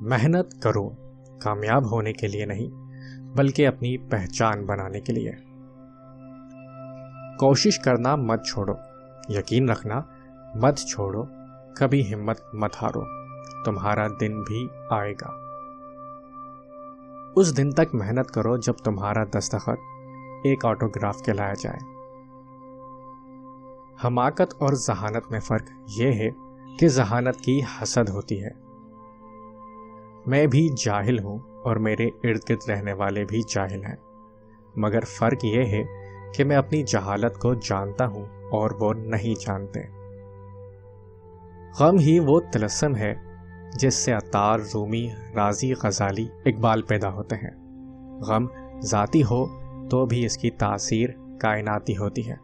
محنت کرو کامیاب ہونے کے لیے نہیں، بلکہ اپنی پہچان بنانے کے لیے۔ کوشش کرنا مت چھوڑو، یقین رکھنا مت چھوڑو، کبھی ہمت مت ہارو، تمہارا دن بھی آئے گا۔ اس دن تک محنت کرو جب تمہارا دستخط ایک آٹوگراف کہلایا جائے۔ حماقت اور ذہانت میں فرق یہ ہے کہ ذہانت کی حسد ہوتی ہے۔ میں بھی جاہل ہوں اور میرے ارد گرد رہنے والے بھی جاہل ہیں، مگر فرق یہ ہے کہ میں اپنی جہالت کو جانتا ہوں اور وہ نہیں جانتے۔ غم ہی وہ طلسم ہے جس سے عطار، رومی، رازی، غزالی، اقبال پیدا ہوتے ہیں۔ غم ذاتی ہو تو بھی اس کی تاثیر کائناتی ہوتی ہے۔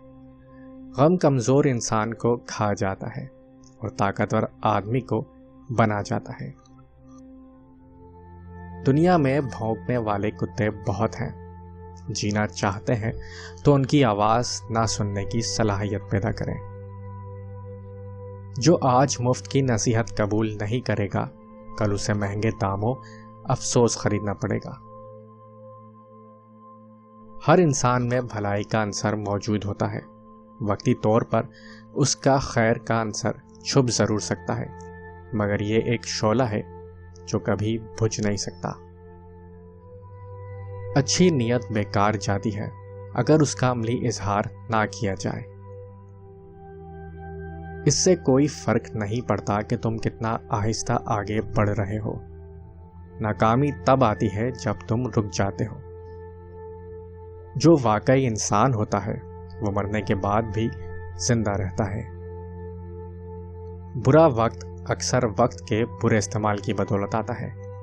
غم کمزور انسان کو کھا جاتا ہے اور طاقتور آدمی کو بنا جاتا ہے۔ دنیا میں بھونکنے والے کتے بہت ہیں، جینا چاہتے ہیں تو ان کی آواز نہ سننے کی صلاحیت پیدا کریں۔ جو آج مفت کی نصیحت قبول نہیں کرے گا، کل اسے مہنگے داموں افسوس خریدنا پڑے گا۔ ہر انسان میں بھلائی کا عنصر موجود ہوتا ہے، وقتی طور پر اس کا خیر کا عنصر چھپ ضرور سکتا ہے، مگر یہ ایک شعلہ ہے جو کبھی بجھ نہیں سکتا۔ اچھی نیت بیکار جاتی ہے اگر اس کا عملی اظہار نہ کیا جائے۔ اس سے کوئی فرق نہیں پڑتا کہ تم کتنا آہستہ آگے بڑھ رہے ہو، ناکامی تب آتی ہے جب تم رک جاتے ہو۔ جو واقعی انسان ہوتا ہے وہ مرنے کے بعد بھی زندہ رہتا ہے۔ برا وقت اکثر وقت کے برے استعمال کی بدولت آتا ہے۔